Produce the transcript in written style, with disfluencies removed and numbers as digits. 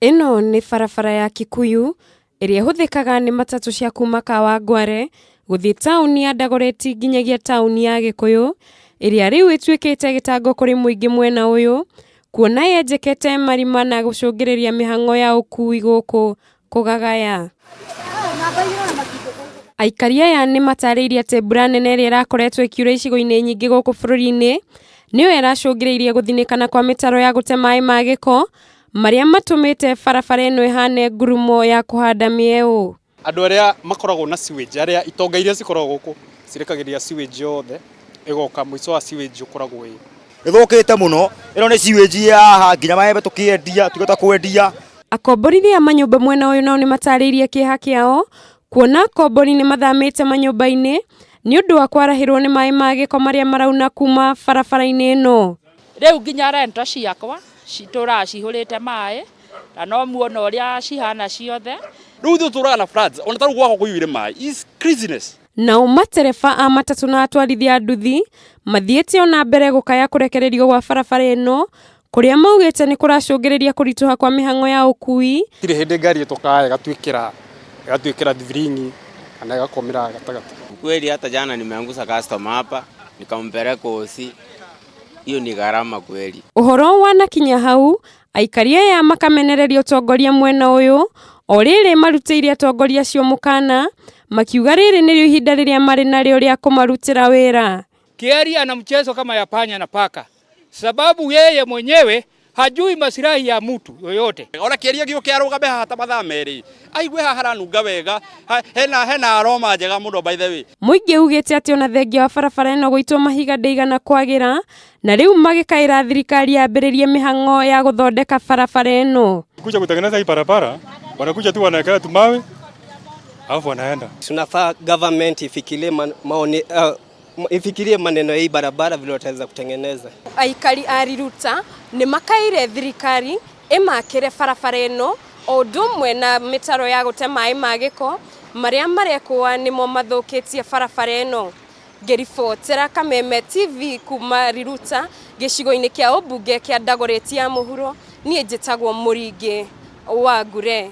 Ino ni barabara ya Kikuyu iria huthikaga ni matatu cia kuma Kawangware guthii tauni ya Dagoretti nginyagia tauni ya Kikuyu iria riu itwikite gitango kuri muingi mwena uyu kuona yenjekete marima na gucungiriria mihango ya ukui guku kugagaya. Aikari aya ni matariirie ati mbura nene iria irakoretwo ikiura icigo-ini nyingi guku bururi-ini niyo iracungiriirie guthinikana kwa mitaro ya gute mai ma giko maria matumite barabara ino ihane ngurumo ya kuhanda mieu. Andu aria makoragwo na sewage aria itonga iria cikoragwo guku cirekagiria sewage yothe igoka mwico wa sewage ukoragwo ithukite muno. Ino ni sewage ya haha nginya maembe tukiendia tugota kwendia. Akomborithia manyumba mwena uyu nao ni matariirie kiha kiao kuona akombori ni mathamite manyumba-ini ni undu wa kwarahirwo ni mai ma giko maria marauna kuma barabara-ini ino. Riu nginya rento ciakwa citura cihurite mai na no muona uria cihana ciothe. Riu thuturaga na floods ona taru gwako kuyuire mai is craziness. Na matereba a matatu na atwarithia nduthi mathiete ona mbere gukaya kurekererio gwa barabara ino kuria maugite ni kuracungiriria kurituha kwa mihango ya ukui. Tire hindi ngari tukaya gatwikira thivringi kana gakomira gatagati. Kweli hata jana nimeangusha customer hapa nikampeleka hosi. Hiyo ni gharama kweli. Uhoro wanakinya hau aikari aya makamenereria utongoria mwena uyu o riri marutiire atongoria cio mukana makiuga riri nirio ihinda riria mari nario ria kumarutira wira. Kiari ana mchezo kama ya panya na paka, sababu yeye mwenyewe hajui masilahi ya mtu yoyote. Ona Kiari gio kiarugame hata mathaa meri aigwe haranunga wega hena aroma njega muno by the way. Muingi ugite ati ona thengia wa barabara ino guitwo mahiga ndeigana kwagira na riu magikaira thirikari yambiririe mihango ya guthondeka barabara ino. Kuja kutengeneza hii barabara wanakuja tu wanaweka tumawe alafu wanaenda. Tunafaa government ifikirie maneno hii barabara vile wataweza kutengeneza. Aikari ariruta ni makaire thirikari imakire barabara ino o ndumwe na mitaro ya gute mai ma giko maria marekwa nimo mathukitie barabara ino. Ngiribotera Kameme TV kuma Riruta gicigo-ini kia ubunge kia Dagoretti ya muhuro nie njitagwo Muringi wa Ngure.